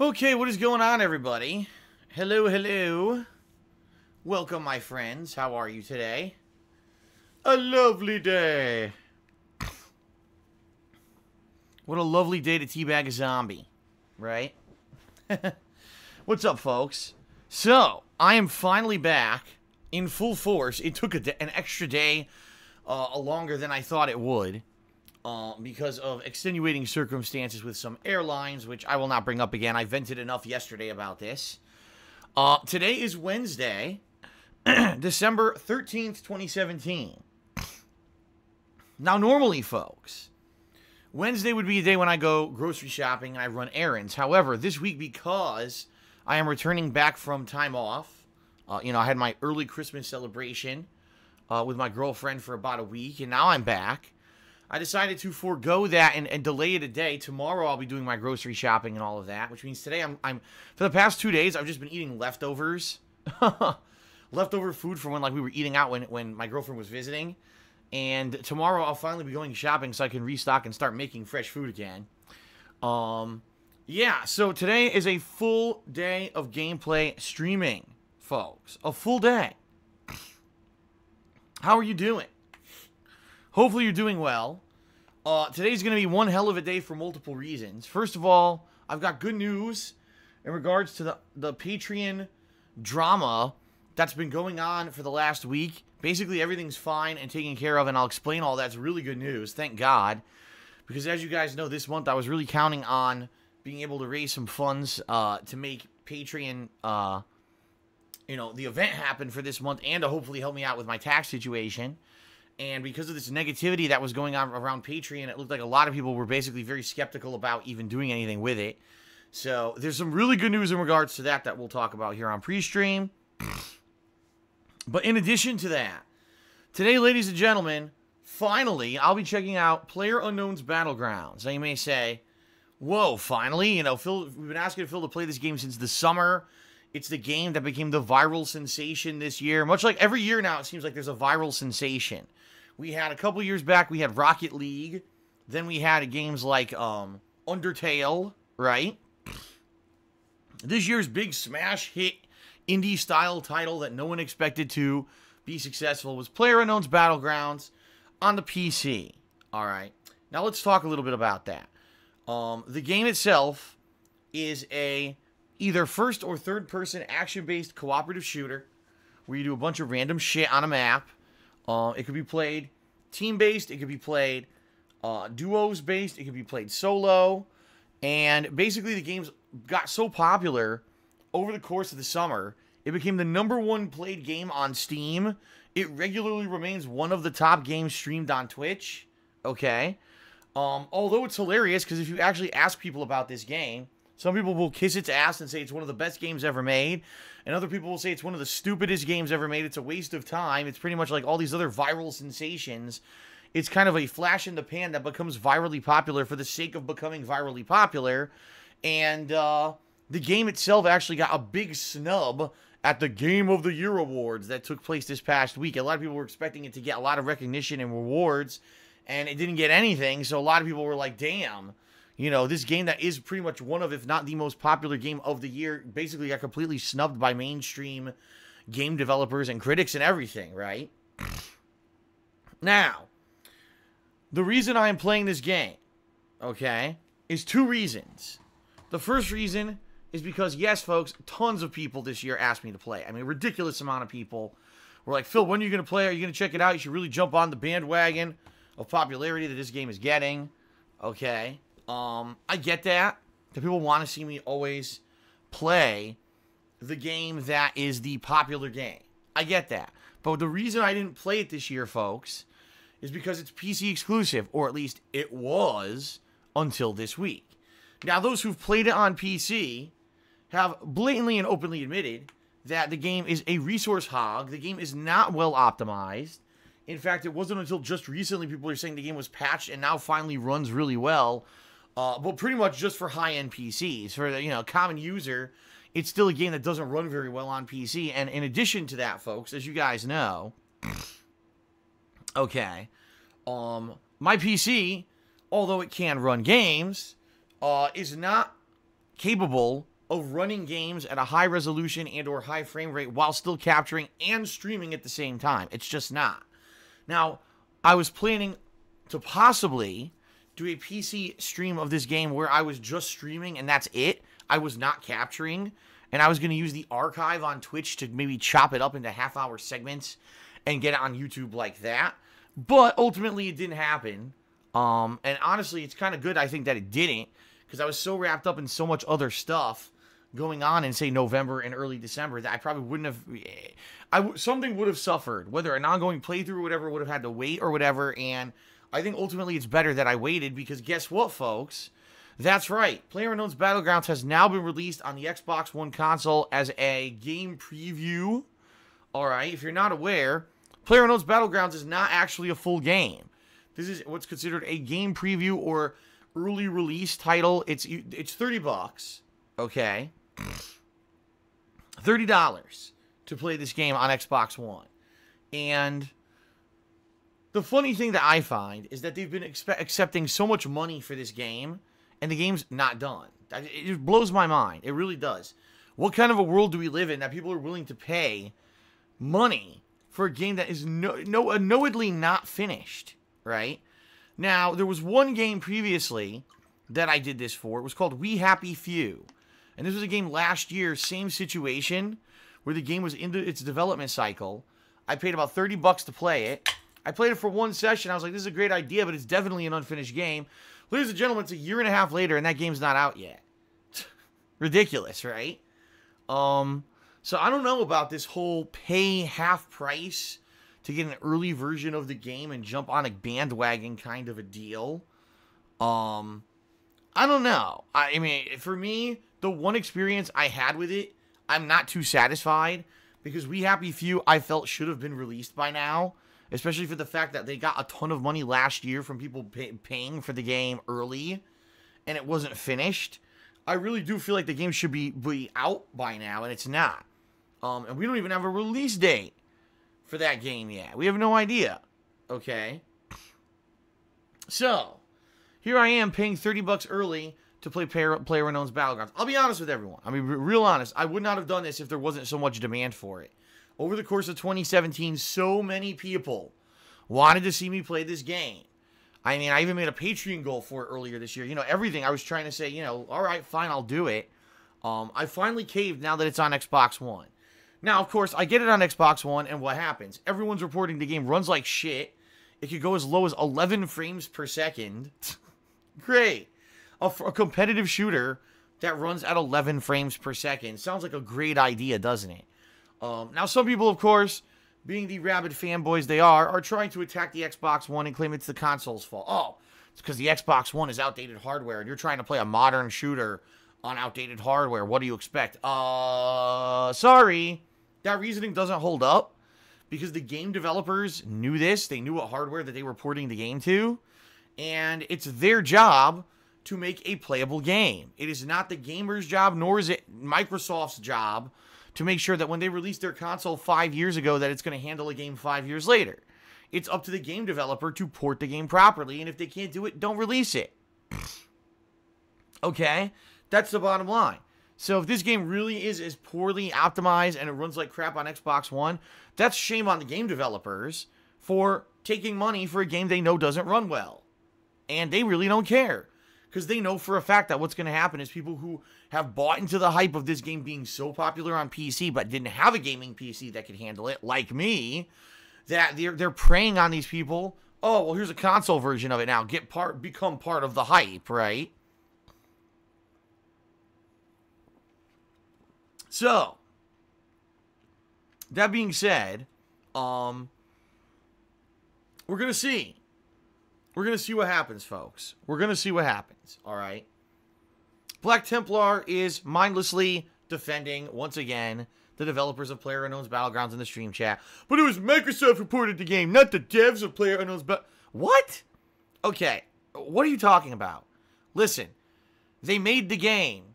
Okay, what is going on, everybody? Hello, hello. Welcome, my friends. How are you today? A lovely day. What a lovely day to teabag a zombie, right? What's up, folks? So, I am finally back in full force. It took an extra day longer than I thought it would. Because of extenuating circumstances with some airlines, which I will not bring up again. I vented enough yesterday about this. Today is Wednesday, December 13th, 2017. Now, normally, folks, Wednesday would be a day when I go grocery shopping and I run errands. However, this week, because I am returning back from time off, I had my early Christmas celebration with my girlfriend for about a week, and now I'm back. I decided to forego that and delay it a day. Tomorrow I'll be doing my grocery shopping and all of that, which means today I'm for the past 2 days I've just been eating leftovers. Leftover food from when we were eating out when my girlfriend was visiting. And tomorrow I'll finally be going shopping so I can restock and start making fresh food again. Yeah, so today is a full day of gameplay streaming, folks. A full day. How are you doing? Hopefully you're doing well. Today's going to be one hell of a day for multiple reasons. First of all, I've got good news in regards to the Patreon drama that's been going on for the last week. Basically, everything's fine and taken care of, and I'll explain all that's really good news. Thank God. Because as you guys know, this month I was really counting on being able to raise some funds to make Patreon, the event happen for this month and to hopefully help me out with my tax situation. And because of this negativity that was going on around Patreon, it looked like a lot of people were basically very skeptical about even doing anything with it. So there's some really good news in regards to that we'll talk about here on pre-stream. But in addition to that, today, ladies and gentlemen, finally, I'll be checking out PlayerUnknown's Battlegrounds. Now you may say, whoa, finally? Phil, we've been asking Phil to play this game since the summer. It's the game that became the viral sensation this year. Much like every year now, it seems like there's a viral sensation. We had a couple years back, we had Rocket League. Then we had games like Undertale, right? This year's big smash hit indie-style title that no one expected to be successful was PlayerUnknown's Battlegrounds on the PC. All right. Now let's talk a little bit about that. The game itself is a either first or third-person action-based cooperative shooter where you do a bunch of random shit on a map. It could be played team-based. It could be played duos-based. It could be played solo. And basically, the games got so popular over the course of the summer, it became the #1 played game on Steam. It regularly remains one of the top games streamed on Twitch. Okay? Although it's hilarious, because if you actually ask people about this game, some people will kiss its ass and say it's one of the best games ever made. And other people will say it's one of the stupidest games ever made. It's a waste of time. It's pretty much like all these other viral sensations. It's kind of a flash in the pan that becomes virally popular for the sake of becoming virally popular. And the game itself actually got a big snub at the Game of the Year awards that took place this past week. A lot of people were expecting it to get a lot of recognition and rewards. And it didn't get anything. So a lot of people were like, damn. This game that is pretty much one of, if not the most popular game of the year, basically got completely snubbed by mainstream game developers and critics and everything, right? Now, the reason I am playing this game, okay, is two reasons. The first reason is because, yes, folks, tons of people this year asked me to play. I mean, a ridiculous amount of people were like, Phil, when are you going to play? Are you going to check it out? You should really jump on the bandwagon of popularity that this game is getting, okay? I get that people want to see me always play the game that is the popular game. I get that. But the reason I didn't play it this year, folks, is because it's PC exclusive, or at least it was until this week. Now, those who've played it on PC have blatantly and openly admitted that the game is a resource hog. The game is not well optimized. In fact, it wasn't until just recently people are saying the game was patched and now finally runs really well. But pretty much just for high-end PCs. For the common user, it's still a game that doesn't run very well on PC. And in addition to that, folks, as you guys know, okay, my PC, although it can run games, is not capable of running games at a high resolution and or high frame rate while still capturing and streaming at the same time. It's just not. Now, I was planning to possibly do a PC stream of this game where I was just streaming and that's it. I was not capturing, and I was going to use the archive on Twitch to maybe chop it up into half-hour segments and get it on YouTube like that. But ultimately, it didn't happen. And honestly, it's kind of good, I think, that it didn't, because I was so wrapped up in so much other stuff going on in, say, November and early December that I probably wouldn't have... something would have suffered, whether an ongoing playthrough or whatever would have had to wait or whatever, and I think ultimately it's better that I waited, because guess what, folks? That's right. PlayerUnknown's Battlegrounds has now been released on the Xbox One console as a game preview. Alright, if you're not aware, PlayerUnknown's Battlegrounds is not actually a full game. This is what's considered a game preview or early release title. It's $30, okay? $30 to play this game on Xbox One. And the funny thing that I find is that they've been accepting so much money for this game, and the game's not done. It just blows my mind. It really does. What kind of a world do we live in that people are willing to pay money for a game that is knowingly not finished, right? Now, there was one game previously that I did this for. It was called We Happy Few. And this was a game last year, same situation, where the game was in its development cycle. I paid about $30 to play it. I played it for one session. I was like, this is a great idea, but it's definitely an unfinished game. Ladies and gentlemen, it's a year and a half later, and that game's not out yet. Ridiculous, right? So I don't know about this whole pay half price to get an early version of the game and jump on a bandwagon kind of a deal. I don't know. I mean, for me, the one experience I had with it, I'm not too satisfied, because We Happy Few, I felt should have been released by now. Especially for the fact that they got a ton of money last year from people paying for the game early, and it wasn't finished. I really do feel like the game should be out by now, and it's not. And we don't even have a release date for that game yet. We have no idea. Okay? So, here I am paying $30 early to play PlayerUnknown's Battlegrounds. I'll be honest with everyone. I mean, real honest. I would not have done this if there wasn't so much demand for it. Over the course of 2017, so many people wanted to see me play this game. I mean, I even made a Patreon goal for it earlier this year. You know, everything. I was trying to say, you know, all right, fine, I'll do it. I finally caved now that it's on Xbox One. Now, of course, I get it on Xbox One, and what happens? Everyone's reporting the game runs like shit. It could go as low as 11 frames per second. Great. A competitive shooter that runs at 11 frames per second. Sounds like a great idea, doesn't it? Now, some people, of course, being the rabid fanboys they are trying to attack the Xbox One and claim it's the console's fault. Oh, it's because the Xbox One is outdated hardware, and you're trying to play a modern shooter on outdated hardware. What do you expect? Sorry. That reasoning doesn't hold up, because the game developers knew this. They knew what hardware that they were porting the game to, and it's their job to make a playable game. It is not the gamer's job, nor is it Microsoft's job to make sure that when they released their console 5 years ago that it's going to handle a game 5 years later. It's up to the game developer to port the game properly, and if they can't do it, don't release it. Okay? That's the bottom line. So if this game really is as poorly optimized and it runs like crap on Xbox One, that's shame on the game developers for taking money for a game they know doesn't run well. And they really don't care, because they know for a fact that what's going to happen is people who have bought into the hype of this game being so popular on PC but didn't have a gaming PC that could handle it, like me, that they're preying on these people. Oh, well, here's a console version of it now. Become part of the hype, right? So, that being said, we're going to see. We're going to see what happens, folks. We're going to see what happens, all right? Black Templar is mindlessly defending, once again, the developers of PlayerUnknown's Battlegrounds in the stream chat. But it was Microsoft reported the game, not the devs of PlayerUnknown's What? Okay, what are you talking about? Listen, they made the game.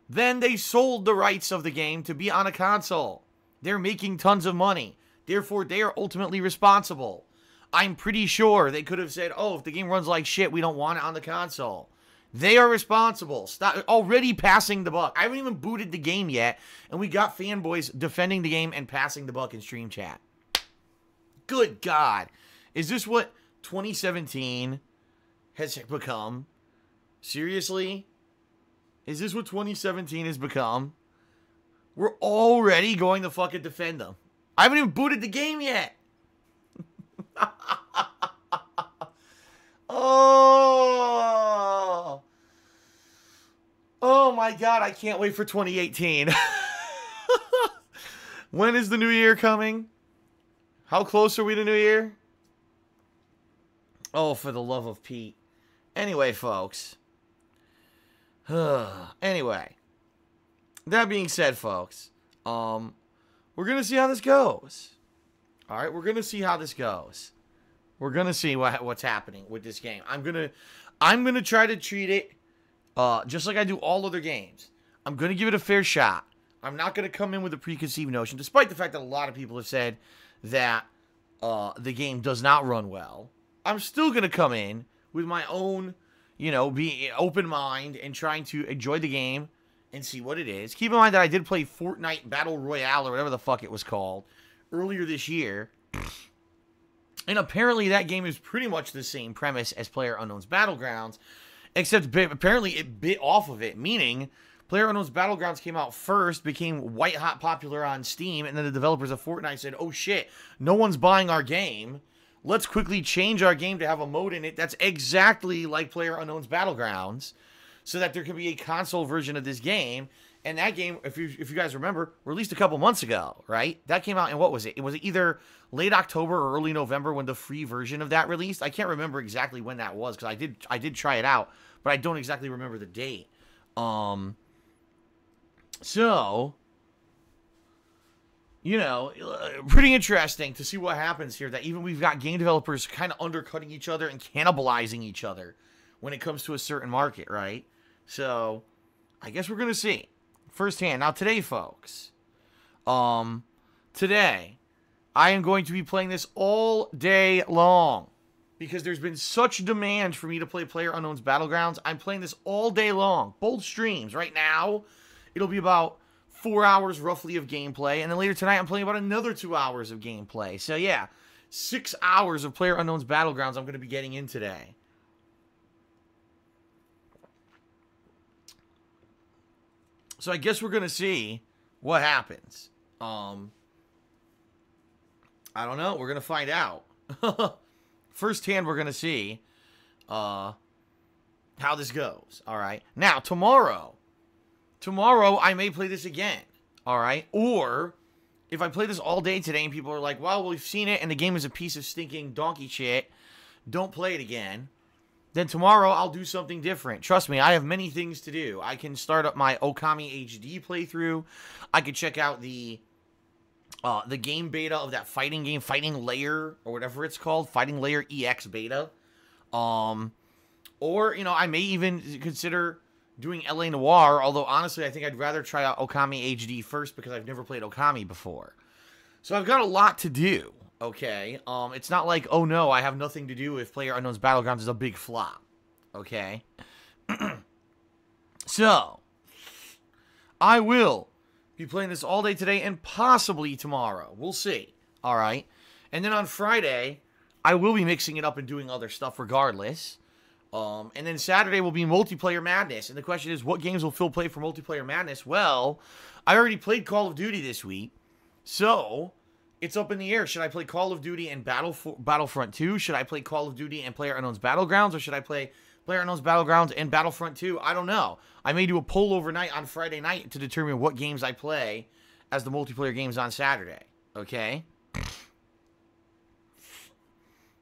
Then they sold the rights of the game to be on a console. They're making tons of money. Therefore, they are ultimately responsible. I'm pretty sure they could have said, oh, if the game runs like shit, we don't want it on the console. They are responsible. Stop already passing the buck. I haven't even booted the game yet, and we got fanboys defending the game and passing the buck in stream chat. Good God. Is this what 2017 has become? Seriously? Is this what 2017 has become? We're already going to fucking defend them. I haven't even booted the game yet. Oh. Oh my God, I can't wait for 2018. When is the new year coming? How close are we to New Year? Oh, for the love of Pete. Anyway, folks. Anyway. That being said, folks. We're going to see how this goes. Alright, we're going to see how this goes. We're going to see what's happening with this game. I'm going to try to treat it just like I do all other games. I'm going to give it a fair shot. I'm not going to come in with a preconceived notion, despite the fact that a lot of people have said that the game does not run well. I'm still going to come in with my own, be open mind and trying to enjoy the game and see what it is. Keep in mind that I did play Fortnite Battle Royale or whatever the fuck it was called earlier this year. And apparently that game is pretty much the same premise as PlayerUnknown's Battlegrounds, except apparently it bit off of it, meaning PlayerUnknown's Battlegrounds came out first, became white-hot popular on Steam, and then the developers of Fortnite said, oh shit, no one's buying our game. Let's quickly change our game to have a mode in it that's exactly like PlayerUnknown's Battlegrounds, so that there can be a console version of this game. And that game, if you guys remember, released a couple months ago, right? That came out in, what was it? It was either late October or early November when the free version of that released. I can't remember exactly when that was, because I did try it out, but I don't exactly remember the date. So, pretty interesting to see what happens here, that even we've got game developers kind of undercutting each other and cannibalizing each other when it comes to a certain market, right? So, I guess we're going to see firsthand. Now, today, folks, today, I am going to be playing this all day long because there's been such demand for me to play PlayerUnknown's Battlegrounds. I'm playing this all day long, both streams. Right now, it'll be about 4 hours roughly of gameplay, and then later tonight, I'm playing about another 2 hours of gameplay. So, yeah, 6 hours of PlayerUnknown's Battlegrounds I'm going to be getting in today. So I guess we're going to see what happens. I don't know. We're going to find out. Firsthand, we're going to see how this goes. All right. Now, tomorrow, I may play this again. All right. Or if I play this all day today and people are like, well, we've seen it and the game is a piece of stinking donkey shit, don't play it again. Then tomorrow, I'll do something different. Trust me, I have many things to do. I can start up my Okami HD playthrough. I could check out the game beta of that fighting game, Fighting Layer, or whatever it's called, Fighting Layer EX beta. Or, I may even consider doing LA Noire, although honestly, I think I'd rather try out Okami HD first because I've never played Okami before. So I've got a lot to do. Okay, it's not like, oh no, I have nothing to do if PlayerUnknown's Battlegrounds is a big flop. Okay? So, I will be playing this all day today and possibly tomorrow. We'll see. Alright? And then on Friday, I will be mixing it up and doing other stuff regardless. And then Saturday will be Multiplayer Madness. And the question is, what games will Phil play for Multiplayer Madness? Well, I already played Call of Duty this week. So, it's up in the air. Should I play Call of Duty and Battlefront 2? Should I play Call of Duty and PlayerUnknown's Battlegrounds? Or should I play PlayerUnknown's Battlegrounds and Battlefront 2? I don't know. I may do a poll overnight on Friday night to determine what games I play as the multiplayer games on Saturday. Okay?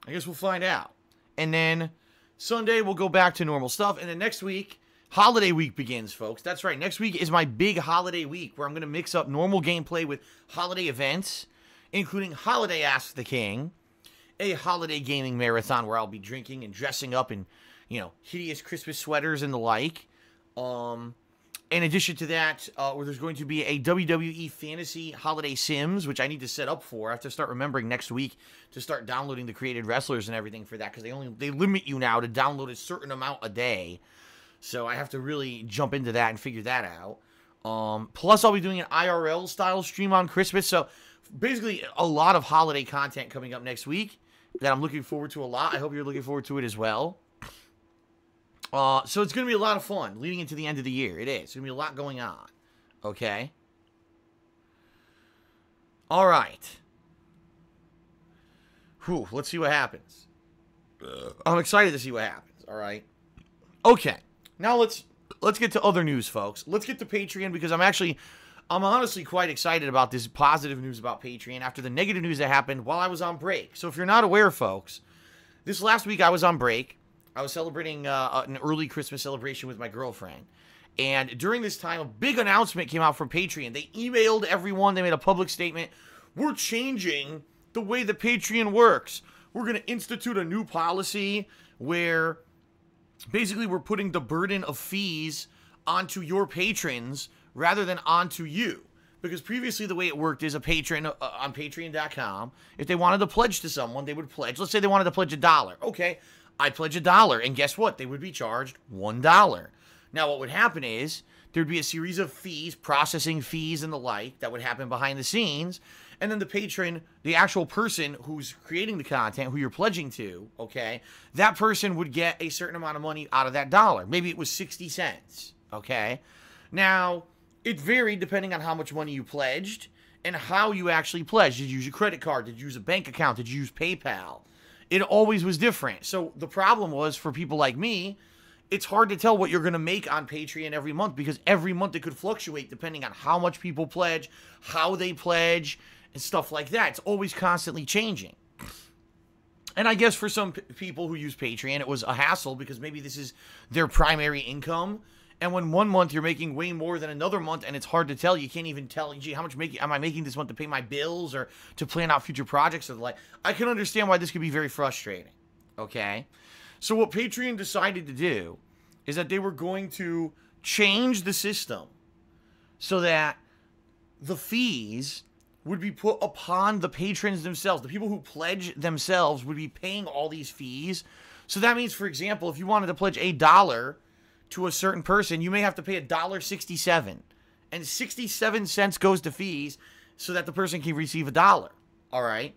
I guess we'll find out. And then Sunday, we'll go back to normal stuff. And then next week, holiday week begins, folks. That's right. Next week is my big holiday week where I'm going to mix up normal gameplay with holiday events, including Holiday Ask the King, a holiday gaming marathon where I'll be drinking and dressing up in, hideous Christmas sweaters and the like. In addition to that, where there's going to be a WWE Fantasy Holiday Sims, which I need to set up for. I have to start remembering next week to start downloading the created wrestlers and everything for that, because they limit you now to download a certain amount a day. So I have to really jump into that and figure that out. Plus, I'll be doing an IRL style stream on Christmas. So basically, a lot of holiday content coming up next week that I'm looking forward to a lot. I hope you're looking forward to it as well. So it's going to be a lot of fun leading into the end of the year. It is. There's going to be a lot going on. Okay? All right. Whew, let's see what happens. I'm excited to see what happens. All right? Okay. Now let's get to other news, folks. Let's get to Patreon because I'm honestly quite excited about this positive news about Patreon after the negative news that happened while I was on break. So if you're not aware, folks, this last week I was on break. I was celebrating an early Christmas celebration with my girlfriend. And during this time, a big announcement came out from Patreon. They emailed everyone. They made a public statement. We're changing the way the Patreon works. We're going to institute a new policy where basically we're putting the burden of fees onto your patrons rather than onto you. Because previously the way it worked is a patron on patreon.com, if they wanted to pledge to someone, they would pledge. Let's say they wanted to pledge $1. Okay, I pledge $1. And guess what? They would be charged $1. Now what would happen is there'd be a series of fees, processing fees and the like, that would happen behind the scenes. And then the patron, the actual person who's creating the content, who you're pledging to, okay, that person would get a certain amount of money out of that dollar. Maybe it was 60 cents, okay? Now, it varied depending on how much money you pledged and how you actually pledged. Did you use a credit card? Did you use a bank account? Did you use PayPal? It always was different. So the problem was, for people like me, it's hard to tell what you're going to make on Patreon every month because every month it could fluctuate depending on how much people pledge, how they pledge, and stuff like that. It's always constantly changing. And I guess for some people who use Patreon, it was a hassle because maybe this is their primary income. And when one month you're making way more than another month and it's hard to tell, you can't even tell, gee, how much am I making this month to pay my bills or to plan out future projects or the like. I can understand why this could be very frustrating. Okay? So what Patreon decided to do is that they were going to change the system so that the fees would be put upon the patrons themselves. The people who pledge themselves would be paying all these fees. So that means, for example, if you wanted to pledge $1 to a certain person, you may have to pay $1.67. And 67 cents goes to fees so that the person can receive $1. All right?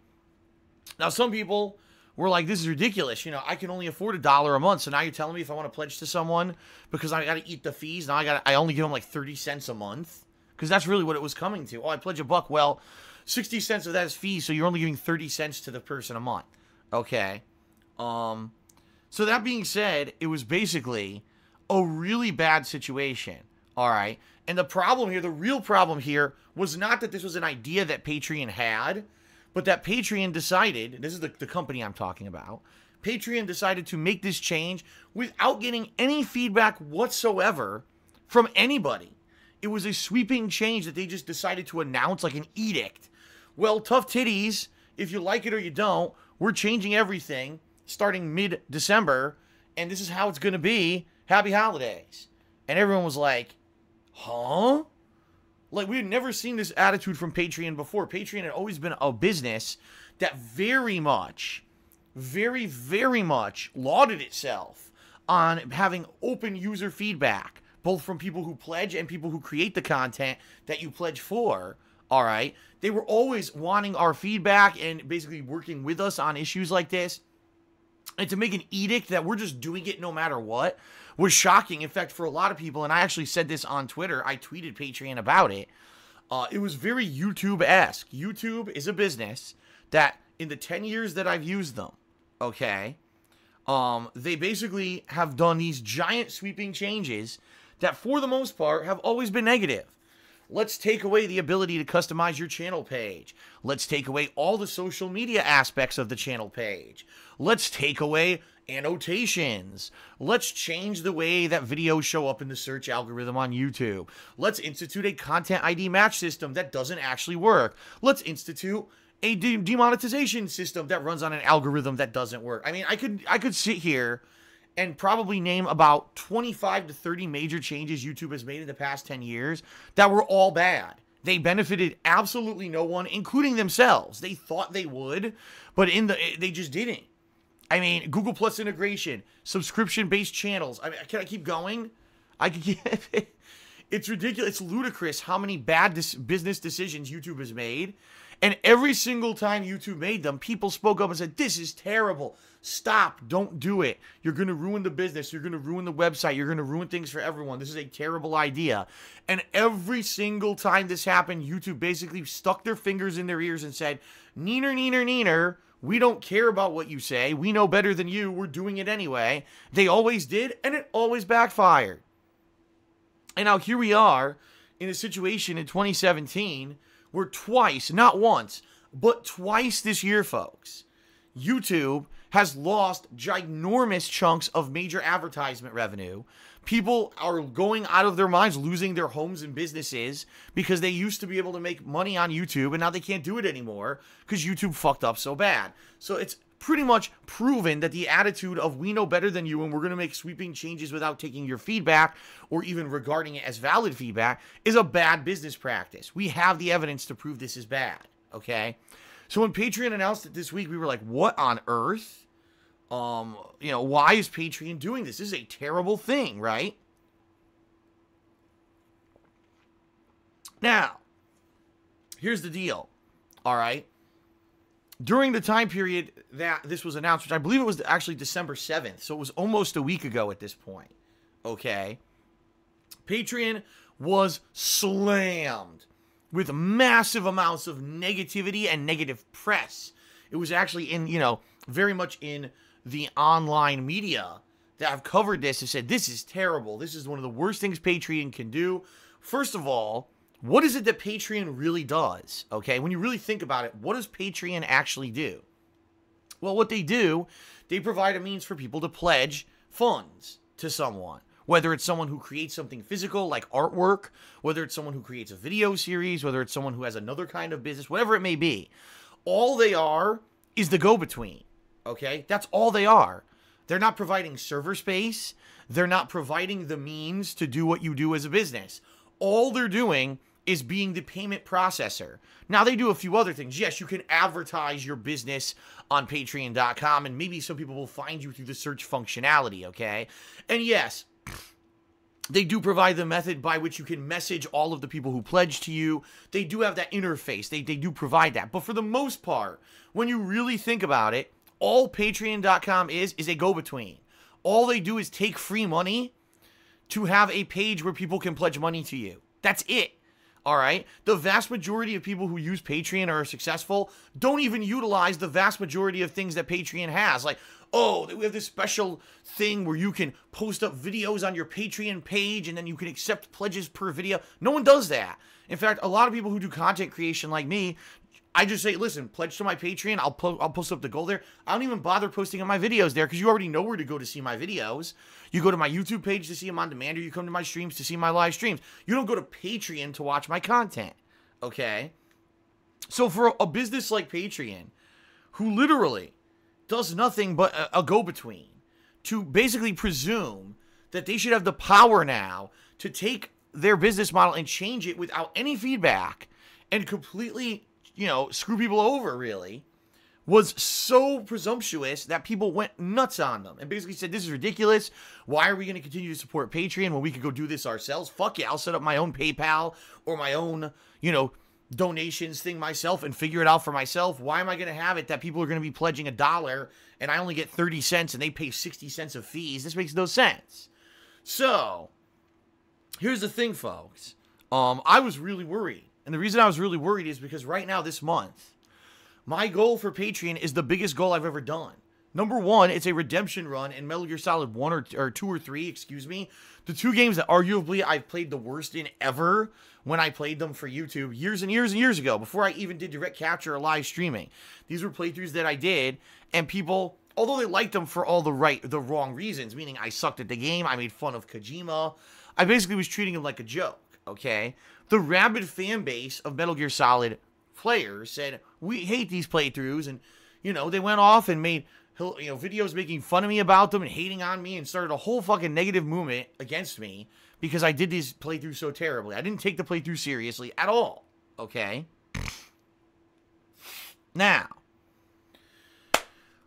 Now, some people were like, this is ridiculous. You know, I can only afford $1 a month. So now you're telling me if I want to pledge to someone because I got to eat the fees, now I only give them like 30 cents a month. Because that's really what it was coming to. Oh, I pledge $1. Well, 60 cents of that is fees, so you're only giving 30 cents to the person a month. Okay. So that being said, it was basically a really bad situation. All right. And the problem here, the real problem here, was not that this was an idea that Patreon had, but that Patreon decided, this is the company I'm talking about, Patreon decided to make this change without getting any feedback whatsoever from anybody. It was a sweeping change that they just decided to announce like an edict. Well, tough titties, if you like it or you don't, we're changing everything starting mid-December, and this is how it's going to be. Happy holidays. And everyone was like, huh? Like, we had never seen this attitude from Patreon before. Patreon had always been a business that very much lauded itself on having open user feedback, both from people who pledge and people who create the content that you pledge for, all right? They were always wanting our feedback and basically working with us on issues like this. And to make an edict that we're just doing it no matter what was shocking. In fact, for a lot of people, and I actually said this on Twitter, I tweeted Patreon about it, it was very YouTube-esque. YouTube is a business that in the 10 years that I've used them, okay, they basically have done these giant sweeping changes that for the most part have always been negative. Let's take away the ability to customize your channel page. Let's take away all the social media aspects of the channel page. Let's take away annotations. Let's change the way that videos show up in the search algorithm on YouTube. Let's institute a content ID match system that doesn't actually work. Let's institute a demonetization system that runs on an algorithm that doesn't work. I mean, I could sit here and probably name about 25 to 30 major changes YouTube has made in the past 10 years that were all bad. They benefited absolutely no one, including themselves. They thought they would, but they just didn't. I mean, Google Plus integration, subscription-based channels. I mean, can I keep going? I can keep... It's ridiculous. It's ludicrous how many bad business decisions YouTube has made. And every single time YouTube made them, people spoke up and said, this is terrible. Stop. Don't do it. You're going to ruin the business. You're going to ruin the website. You're going to ruin things for everyone. This is a terrible idea. And every single time this happened, YouTube basically stuck their fingers in their ears and said, neener, neener, neener. We don't care about what you say. We know better than you. We're doing it anyway. They always did, and it always backfired. And now here we are in a situation in 2017 where twice, not once, but twice this year, folks, YouTube has lost ginormous chunks of major advertisement revenue. People are going out of their minds, losing their homes and businesses because they used to be able to make money on YouTube, and now they can't do it anymore because YouTube fucked up so bad. So it's pretty much proven that the attitude of we know better than you and we're going to make sweeping changes without taking your feedback or even regarding it as valid feedback is a bad business practice. We have the evidence to prove this is bad, okay? So when Patreon announced it this week, we were like, what on earth? You know, why is Patreon doing this? This is a terrible thing, right? Now, here's the deal, all right? During the time period that this was announced, which I believe it was actually December 7th, so it was almost a week ago at this point, okay? Patreon was slammed with massive amounts of negativity and negative press. It was actually in, you know, very much in the online media that have covered this and said, this is terrible. This is one of the worst things Patreon can do. First of all, what is it that Patreon really does? Okay, when you really think about it, what does Patreon actually do? Well, what they do, they provide a means for people to pledge funds to someone. Whether it's someone who creates something physical like artwork, whether it's someone who creates a video series, whether it's someone who has another kind of business, whatever it may be. All they are is the go-between, okay? That's all they are. They're not providing server space. They're not providing the means to do what you do as a business. All they're doing is being the payment processor. Now, they do a few other things. Yes, you can advertise your business on Patreon.com, and maybe some people will find you through the search functionality, okay? And yes, they do provide the method by which you can message all of the people who pledge to you. They do have that interface. They do provide that. But for the most part, when you really think about it, all Patreon.com is a go-between. All they do is take free money to have a page where people can pledge money to you. That's it. All right? The vast majority of people who use Patreon or are successful don't even utilize the vast majority of things that Patreon has. Like, oh, we have this special thing where you can post up videos on your Patreon page and then you can accept pledges per video. No one does that. In fact, a lot of people who do content creation like me, I just say, listen, pledge to my Patreon. I'll post up the goal there. I don't even bother posting on my videos there because you already know where to go to see my videos. You go to my YouTube page to see them on demand, or you come to my streams to see my live streams. You don't go to Patreon to watch my content, okay? So for a business like Patreon, who literally does nothing but a go-between, to basically presume that they should have the power now to take their business model and change it without any feedback and completely, you know, screw people over, really, was so presumptuous that people went nuts on them and basically said, this is ridiculous. Why are we going to continue to support Patreon when we could go do this ourselves? Fuck yeah, I'll set up my own PayPal or my own, you know, donations thing myself and figure it out for myself. Why am I going to have it that people are going to be pledging $1 and I only get 30 cents and they pay 60 cents of fees? This makes no sense. So, here's the thing, folks. I was really worried. And the reason I was really worried is because right now, this month, my goal for Patreon is the biggest goal I've ever done. Number one, it's a redemption run in Metal Gear Solid 1 or 2 or 3, excuse me. The two games that arguably I've played the worst in ever when I played them for YouTube years and years and years ago, before I even did direct capture or live streaming. These were playthroughs that I did, and people, although they liked them for all the wrong reasons, meaning I sucked at the game, I made fun of Kojima, I basically was treating him like a joke, okay? The rabid fan base of Metal Gear Solid players said, we hate these playthroughs, and, you know, they went off and made, you know, videos making fun of me about them and hating on me and started a whole fucking negative movement against me because I did these playthroughs so terribly. I didn't take the playthrough seriously at all, okay? Now,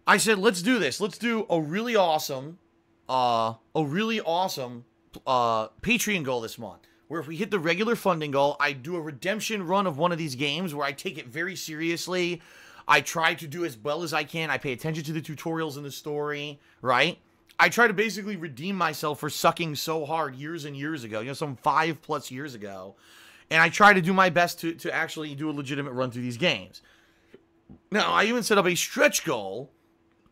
I said, let's do this. Let's do a really awesome Patreon goal this month. Where if we hit the regular funding goal, I do a redemption run of one of these games where I take it very seriously. I try to do as well as I can. I pay attention to the tutorials and the story, right? I try to basically redeem myself for sucking so hard years and years ago, some 5+ years ago. And I try to do my best to actually do a legitimate run through these games. Now, I even set up a stretch goal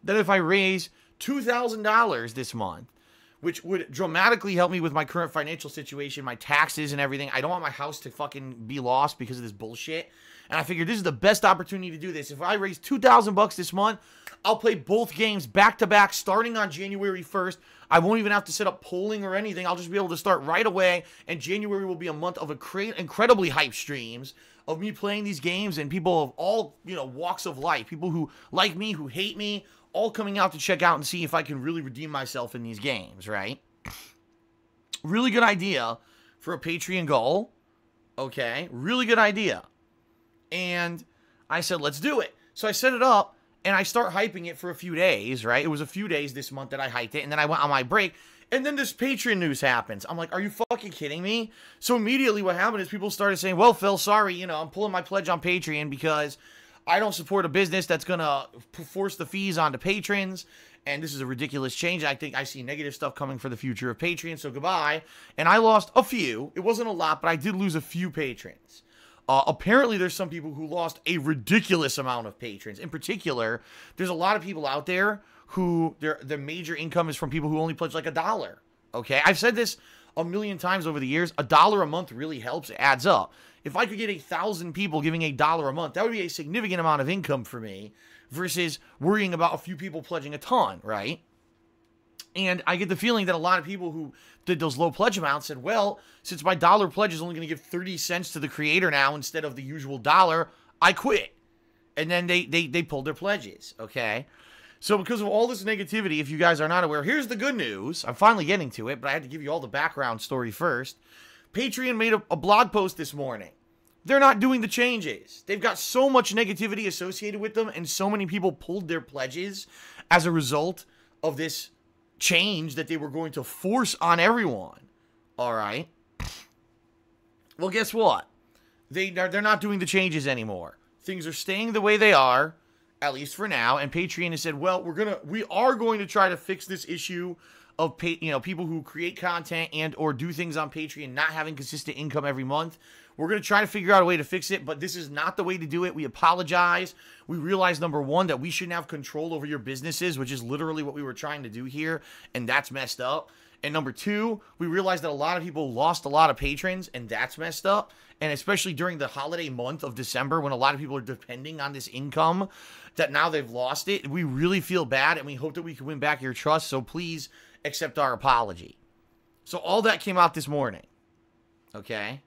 that if I raise $2,000 this month, which would dramatically help me with my current financial situation, my taxes and everything. I don't want my house to fucking be lost because of this bullshit. And I figured this is the best opportunity to do this. If I raise $2,000 this month, I'll play both games back-to-back starting on January 1st. I won't even have to set up polling or anything. I'll just be able to start right away. And January will be a month of incredibly hype streams of me playing these games and people of all, walks of life. People who like me, who hate me, all coming out to check out and see if I can really redeem myself in these games, right? Really good idea for a Patreon goal. Okay, really good idea. And I said, let's do it. So I set it up, and I start hyping it for a few days, right? It was a few days this month that I hyped it, and then I went on my break, and then this Patreon news happens. I'm like, are you fucking kidding me? So immediately what happened is people started saying, well, Phil, sorry, I'm pulling my pledge on Patreon because I don't support a business that's going to force the fees onto patrons, and this is a ridiculous change. I think I see negative stuff coming for the future of Patreon, so goodbye. And I lost a few. It wasn't a lot, but I did lose a few patrons. Apparently, there's some people who lost a ridiculous amount of patrons. In particular, there's a lot of people out there who their major income is from people who only pledge like $1. Okay? I've said this a million times over the years. $1 a month really helps. It adds up. If I could get 1,000 people giving $1 a month, that would be a significant amount of income for me versus worrying about a few people pledging a ton, right? And I get the feeling that a lot of people who did those low pledge amounts said, well, since my $1 pledge is only going to give 30 cents to the creator now instead of the usual $1, I quit. And then they pulled their pledges, okay? So because of all this negativity, if you guys are not aware, here's the good news. I'm finally getting to it, but I had to give you all the background story first. Patreon made a blog post this morning. They're not doing the changes. They've got so much negativity associated with them, and so many people pulled their pledges as a result of this change that they were going to force on everyone. All right. Well, guess what? They're not doing the changes anymore. Things are staying the way they are, at least for now. And Patreon has said, well, we are going to try to fix this issue of people who create content and or do things on Patreon not having consistent income every month. We're going to try to figure out a way to fix it, but this is not the way to do it. We apologize. We realize, number one, that we shouldn't have control over your businesses, which is literally what we were trying to do here, and that's messed up. And number two, we realized that a lot of people lost a lot of patrons, and that's messed up. And especially during the holiday month of December, when a lot of people are depending on this income, that now they've lost it. We really feel bad, and we hope that we can win back your trust, so please accept our apology. So all that came out this morning, okay?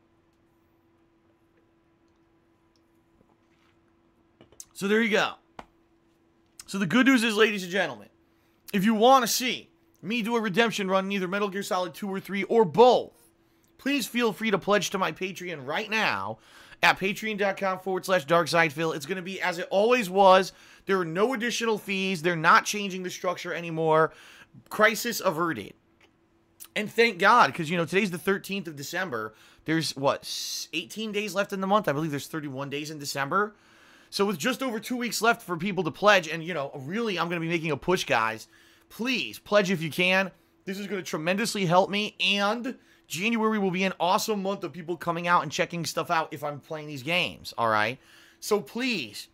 So there you go. So the good news is, ladies and gentlemen, if you want to see me do a redemption run in either Metal Gear Solid 2 or 3 or both, please feel free to pledge to my Patreon right now at patreon.com/darksidefil. It's going to be as it always was. There are no additional fees. They're not changing the structure anymore. Crisis averted. And thank God, because, today's the 13th of December. There's, 18 days left in the month? I believe there's 31 days in December. So with just over 2 weeks left for people to pledge, and, really I'm going to be making a push, guys. Please, pledge if you can. This is going to tremendously help me, and January will be an awesome month of people coming out and checking stuff out if I'm playing these games, all right? So please,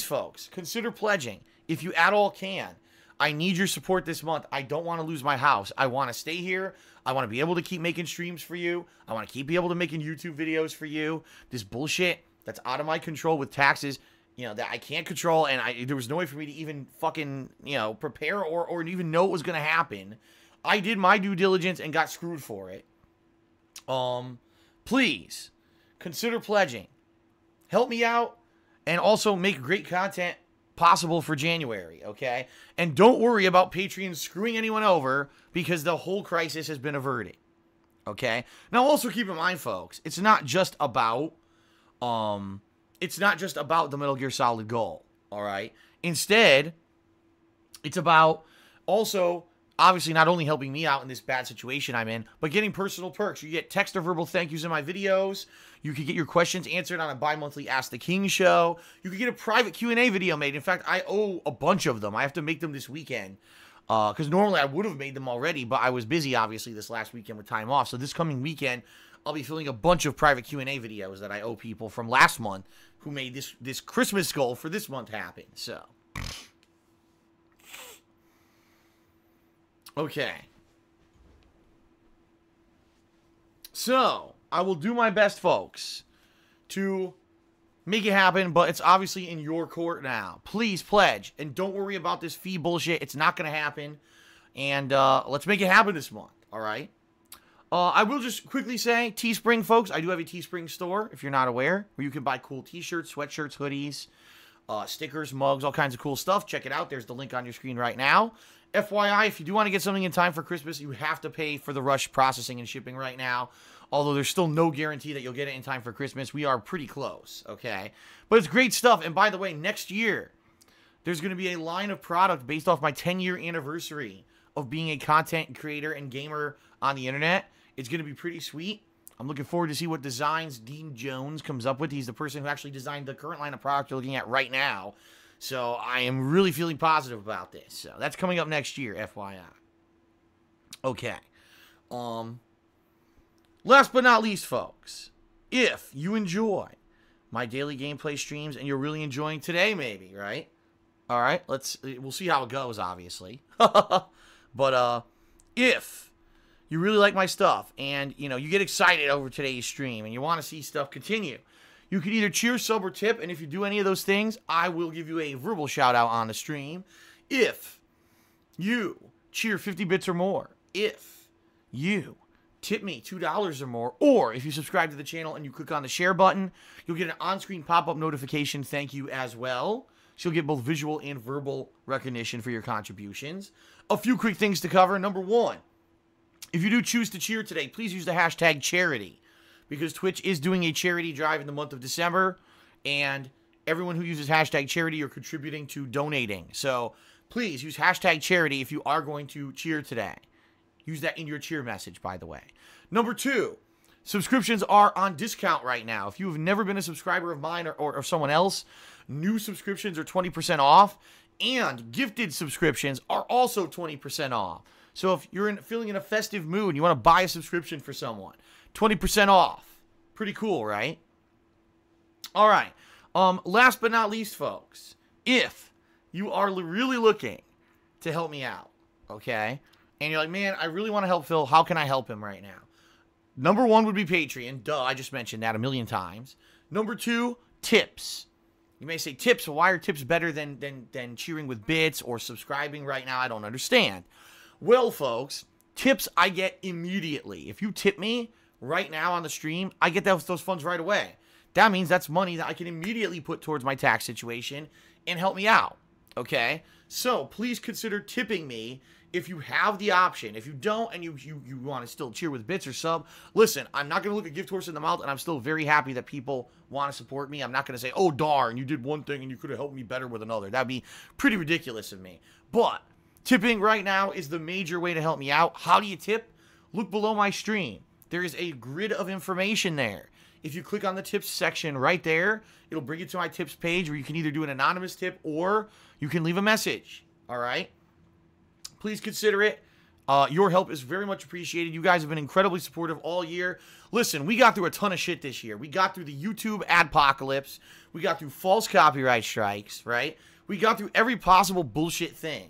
folks, consider pledging if you at all can. I need your support this month. I don't want to lose my house. I want to stay here. I want to be able to keep making streams for you. I want to keep able to making YouTube videos for you. This bullshit that's out of my control with taxes, that I can't control, and there was no way for me to even fucking, prepare or even know what was going to happen. I did my due diligence and got screwed for it. Please, consider pledging. Help me out, and also make great content possible for January, okay? And don't worry about Patreon screwing anyone over, because the whole crisis has been averted, okay? Now, also keep in mind, folks, it's not just about the Metal Gear Solid goal, all right? Instead, It's about also, obviously, not only helping me out in this bad situation I'm in, but getting personal perks. You get text or verbal thank yous in my videos. You can get your questions answered on a bi-monthly Ask the King show. You can get a private Q&A video made. In fact, I owe a bunch of them. I have to make them this weekend. Because normally I would have made them already, but I was busy, obviously, this last weekend with time off. So this coming weekend, I'll be filming a bunch of private Q&A videos that I owe people from last month who made this Christmas goal for this month happen. So, okay. So, I will do my best, folks, to make it happen, but it's obviously in your court now. Please pledge, and don't worry about this fee bullshit. It's not going to happen, and let's make it happen this month, all right? I will just quickly say, Teespring, folks, I do have a Teespring store, if you're not aware, where you can buy cool t-shirts, sweatshirts, hoodies, stickers, mugs, all kinds of cool stuff. Check it out. There's the link on your screen right now. FYI, if you do want to get something in time for Christmas, you have to pay for the rush processing and shipping right now. Although there's still no guarantee that you'll get it in time for Christmas. We are pretty close, okay? But it's great stuff. And by the way, next year, there's going to be a line of product based off my 10-year anniversary of being a content creator and gamer on the internet. It's going to be pretty sweet. I'm looking forward to see what designs Dean Jones comes up with. He's the person who actually designed the current line of product you're looking at right now. So I am really feeling positive about this. So that's coming up next year, FYI. Okay. Last but not least, folks, if you enjoy my daily gameplay streams and you're really enjoying today, maybe, right? All right, we'll see how it goes, obviously. But if you really like my stuff and, you know, you get excited over today's stream and you want to see stuff continue, you can either cheer, sub, or tip, and if you do any of those things, I will give you a verbal shout-out on the stream. If you cheer 50 bits or more, if you tip me $2 or more, or if you subscribe to the channel and you click on the share button, you'll get an on-screen pop-up notification thank you as well. So you'll get both visual and verbal recognition for your contributions. A few quick things to cover. Number one, if you do choose to cheer today, please use the hashtag charity, because Twitch is doing a charity drive in the month of December, and everyone who uses hashtag charity are contributing to donating. So please use hashtag charity if you are going to cheer today. Use that in your cheer message, by the way. Number two, subscriptions are on discount right now. If you've never been a subscriber of mine or someone else, new subscriptions are 20% off, and gifted subscriptions are also 20% off. So if you're feeling in a festive mood and you want to buy a subscription for someone, 20% off. Pretty cool, right? All right. Last but not least, folks, if you are really looking to help me out, okay, and you're like, man, I really want to help Phil. How can I help him right now? Number one would be Patreon. Duh, I just mentioned that a million times. Number two, tips. You may say, tips? Why are tips better than cheering with bits or subscribing right now? I don't understand. Well, folks, tips I get immediately. If you tip me right now on the stream, I get those funds right away. That means that's money that I can immediately put towards my tax situation and help me out, okay? So please consider tipping me if you have the option. If you don't and you want to still cheer with bits or sub, listen, I'm not going to look a gift horse in the mouth, and I'm still very happy that people want to support me. I'm not going to say, oh, darn, you did one thing and you could have helped me better with another. That'd be pretty ridiculous of me. But tipping right now is the major way to help me out. How do you tip? Look below my stream. There is a grid of information there. If you click on the tips section right there, it'll bring you to my tips page where you can either do an anonymous tip or you can leave a message. All right? Please consider it. Your help is very much appreciated. You guys have been incredibly supportive all year. Listen, we got through a ton of shit this year. We got through the YouTube adpocalypse. We got through false copyright strikes, right? We got through every possible bullshit thing.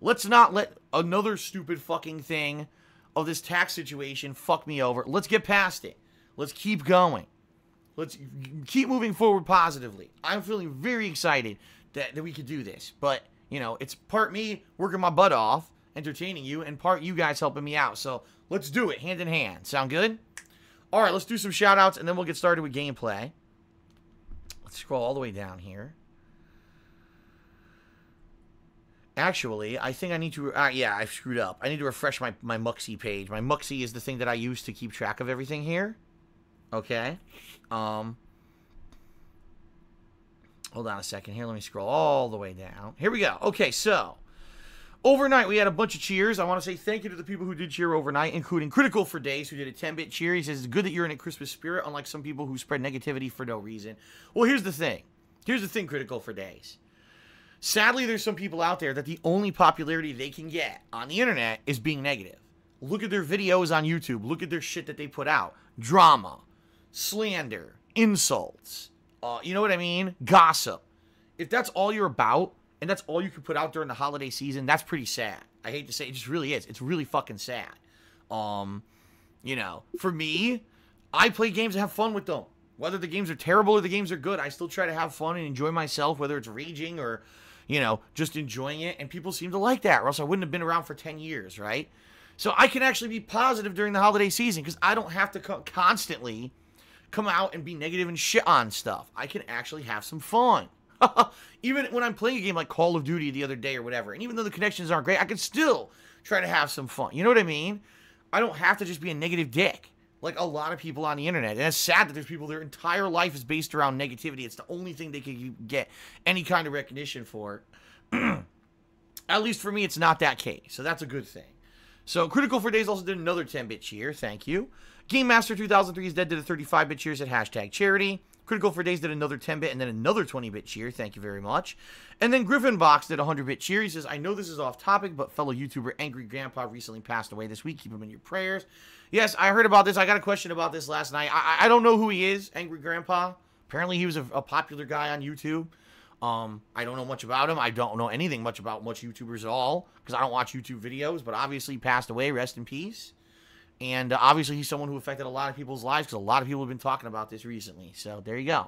Let's not let another stupid fucking thing of this tax situation fuck me over. Let's get past it. Let's keep going. Let's keep moving forward positively. I'm feeling very excited that we could do this. But, you know, it's part me working my butt off, entertaining you, and part you guys helping me out. So let's do it hand in hand. Sound good? All right, let's do some shout outs and then we'll get started with gameplay. Let's scroll all the way down here. Actually, I think I need to... yeah, I screwed up. I need to refresh my Muxy page. My Muxy is the thing that I use to keep track of everything here. Okay. Hold on a second here. Let me scroll all the way down. Here we go. Okay, so Overnight, we had a bunch of cheers. I want to say thank you to the people who did cheer overnight, including Critical for Days, who did a 10-bit cheer. He says, it's good that you're in a Christmas spirit, unlike some people who spread negativity for no reason. Well, here's the thing. Here's the thing, Critical for Days. Sadly, there's some people out there that the only popularity they can get on the internet is being negative. Look at their videos on YouTube. Look at their shit that they put out. Drama, slander, insults, you know what I mean? Gossip. If that's all you're about, and that's all you can put out during the holiday season, that's pretty sad. I hate to say it, just really is. It's really fucking sad. You know, for me, I play games and have fun with them. Whether the games are terrible or the games are good, I still try to have fun and enjoy myself, whether it's raging or, you know, just enjoying it. And people seem to like that, or else I wouldn't have been around for 10 years, right? So I can actually be positive during the holiday season because I don't have to constantly come out and be negative and shit on stuff. I can actually have some fun. Even when I'm playing a game like Call of Duty the other day or whatever, and even though the connections aren't great, I can still try to have some fun. You know what I mean? I don't have to just be a negative dick like a lot of people on the internet. And it's sad that there's people, their entire life is based around negativity. It's the only thing they can get any kind of recognition for. At least for me, it's not that case. So that's a good thing. So Critical for Days also did another 10-bit cheer. Thank you. Game Master 2003 is Dead did a 35-bit cheers at #charity. Critical for Days did another 10-bit and then another 20-bit cheer. Thank you very much. And then Griffin Box did a 100-bit cheer. He says, I know this is off topic, but fellow YouTuber Angry Grandpa recently passed away this week. Keep him in your prayers. Yes, I heard about this. I got a question about this last night. I don't know who he is, Angry Grandpa. Apparently he was a popular guy on YouTube. I don't know much about him. I don't know anything much about much YouTubers at all because I don't watch YouTube videos, but obviously he passed away. Rest in peace. And obviously, he's someone who affected a lot of people's lives because a lot of people have been talking about this recently. So, there you go.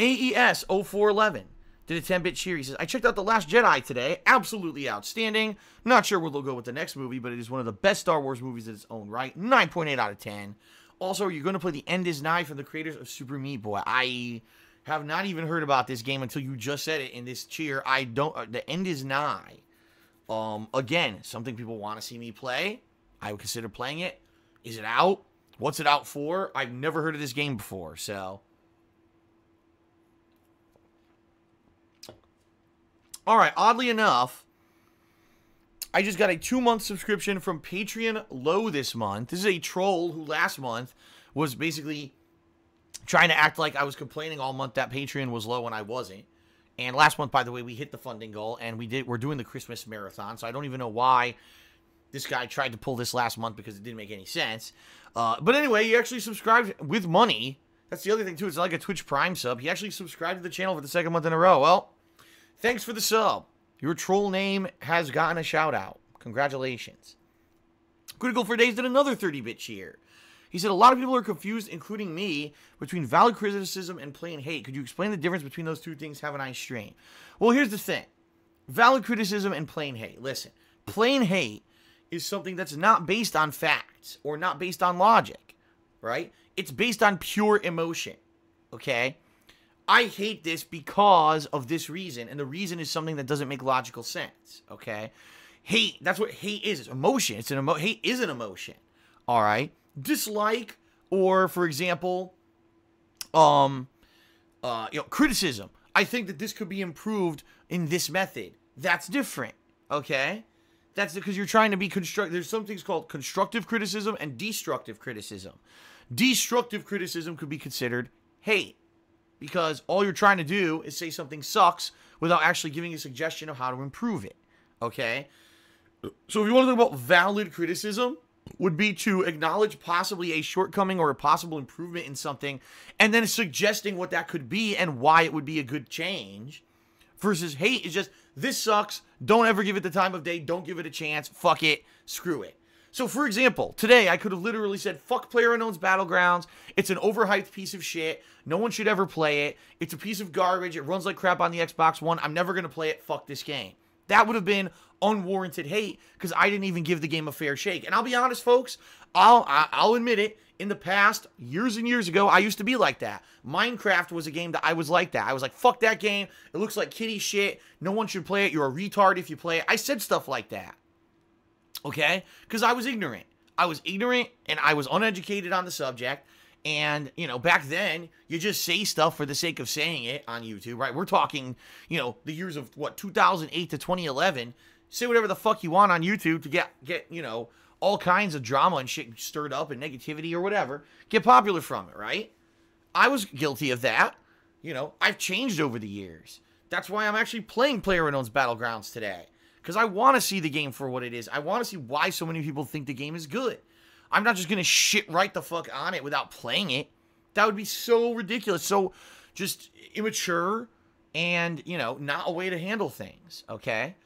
AES 0411 did a 10-bit cheer. He says, I checked out The Last Jedi today. Absolutely outstanding. Not sure where they'll go with the next movie, but it is one of the best Star Wars movies in its own right. 9.8 out of 10. Also, you're going to play The End is Nigh from the creators of Super Meat Boy. I have not even heard about this game until you just said it in this cheer. The End is Nigh. Again, something people want to see me play. I would consider playing it. Is it out? What's it out for? I've never heard of this game before, so. Alright, oddly enough, I just got a 2-month subscription from Patreon Low this month. This is a troll who last month was basically trying to act like I was complaining all month that Patreon was low when I wasn't. And last month, by the way, we hit the funding goal, and we're doing the Christmas marathon, so I don't even know why this guy tried to pull this last month because it didn't make any sense. But anyway, he actually subscribed with money. That's the other thing, too. It's like a Twitch Prime sub. He actually subscribed to the channel for the 2nd month in a row. Well, thanks for the sub. Your troll name has gotten a shout-out. Congratulations. Critical for Days did another 30-bit cheer. He said, a lot of people are confused, including me, between valid criticism and plain hate. Could you explain the difference between those two things? Have a nice stream. Well, here's the thing. Valid criticism and plain hate. Listen, plain hate is something that's not based on facts or not based on logic, right? It's based on pure emotion, okay? I hate this because of this reason, and the reason is something that doesn't make logical sense, okay? Hate, that's what hate is. It's emotion. Hate is an emotion, all right? Dislike, or for example, criticism. I think that this could be improved in this method. That's different, okay? That's because you're trying to be constructive. There's some things called constructive criticism and destructive criticism. Destructive criticism could be considered hate because all you're trying to do is say something sucks without actually giving a suggestion of how to improve it, okay? So if you want to talk about valid criticism, would be to acknowledge possibly a shortcoming or a possible improvement in something and then suggesting what that could be and why it would be a good change. Versus hate is just, this sucks, don't ever give it the time of day, don't give it a chance, fuck it, screw it. So for example, today I could have literally said, fuck PlayerUnknown's Battlegrounds, it's an overhyped piece of shit, no one should ever play it, it's a piece of garbage, it runs like crap on the Xbox One, I'm never going to play it, fuck this game. That would have been unwarranted hate because I didn't even give the game a fair shake. And I'll be honest, folks, I'll admit it, in the past, years and years ago, I used to be like that. Minecraft was a game that I was like that. I was like, fuck that game. It looks like kiddie shit. No one should play it. You're a retard if you play it. I said stuff like that. Okay? Because I was ignorant. I was ignorant and I was uneducated on the subject. And, you know, back then, you just say stuff for the sake of saying it on YouTube, right? We're talking, you know, the years of, 2008 to 2011. Say whatever the fuck you want on YouTube to get you know, all kinds of drama and shit stirred up and negativity or whatever. Get popular from it, right? I was guilty of that. You know, I've changed over the years. That's why I'm actually playing PlayerUnknown's Battlegrounds today. Because I want to see the game for what it is. I want to see why so many people think the game is good. I'm not just going to shit right the fuck on it without playing it. That would be so ridiculous. So just immature and, you know, not a way to handle things, okay?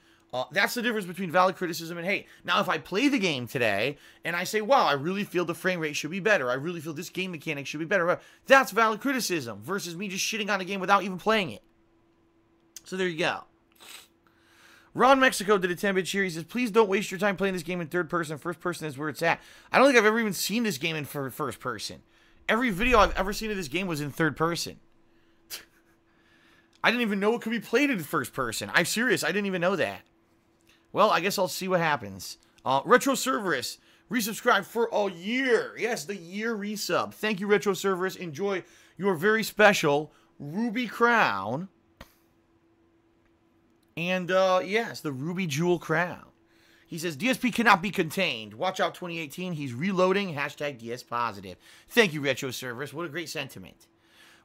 That's the difference between valid criticism and hate. Now, if I play the game today and I say, wow, I really feel the frame rate should be better. I really feel this game mechanic should be better. That's valid criticism versus me just shitting on a game without even playing it. So there you go. Ron Mexico did a 10-bit cheer. He says, please don't waste your time playing this game in third person. First person is where it's at. I don't think I've ever even seen this game in first person. Every video I've ever seen of this game was in third person. I didn't even know it could be played in first person. I'm serious. I didn't even know that. Well, I guess I'll see what happens. Retro Cerberus, resubscribed for a year. Yes, the year resub. Thank you, Retro Cerberus. Enjoy your very special Ruby Crown. And, yes, the Ruby Jewel Crown. He says, DSP cannot be contained. Watch out 2018. He's reloading. Hashtag DS positive. Thank you, Retro Cerberus. What a great sentiment.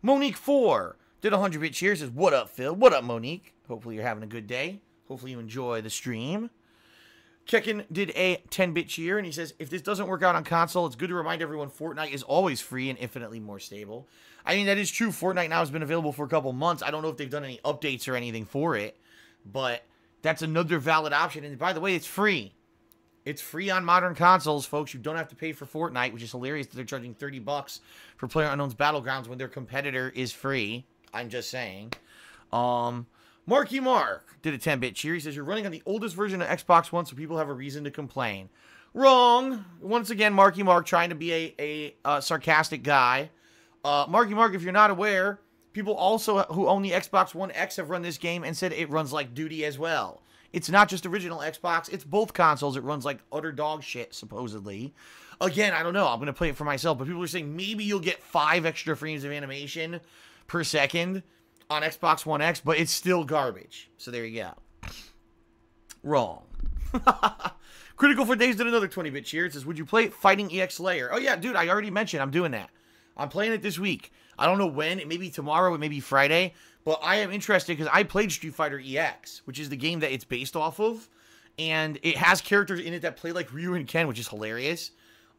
Monique4 did a 100-bit cheer. Says, what up, Phil? What up, Monique? Hopefully you're having a good day. Hopefully you enjoy the stream. Kekin did a 10-bit cheer, and he says, if this doesn't work out on console, it's good to remind everyone Fortnite is always free and infinitely more stable. I mean, that is true. Fortnite now has been available for a couple months. I don't know if they've done any updates or anything for it. But that's another valid option. And by the way, it's free. It's free on modern consoles, folks. You don't have to pay for Fortnite, which is hilarious that they're charging $30 for PlayerUnknown's Battlegrounds when their competitor is free. I'm just saying. Marky Mark did a 10-bit cheer. He says, you're running on the oldest version of Xbox One, so people have a reason to complain. Wrong. Once again, Marky Mark trying to be a sarcastic guy. Marky Mark, if you're not aware, people also who own the Xbox One X have run this game and said it runs like duty as well. It's not just original Xbox. It's both consoles. It runs like utter dog shit, supposedly. Again, I don't know. I'm going to play it for myself. But people are saying maybe you'll get 5 extra frames of animation per second on Xbox One X, but it's still garbage. So there you go. Wrong. Critical for Days did another 20-bit cheer. It says, would you play Fighting EX Slayer? Oh, yeah, dude, I already mentioned I'm doing that. I'm playing it this week. I don't know when. It may be tomorrow. It may be Friday. But I am interested because I played Street Fighter EX, which is the game that it's based off of. And it has characters in it that play like Ryu and Ken, which is hilarious.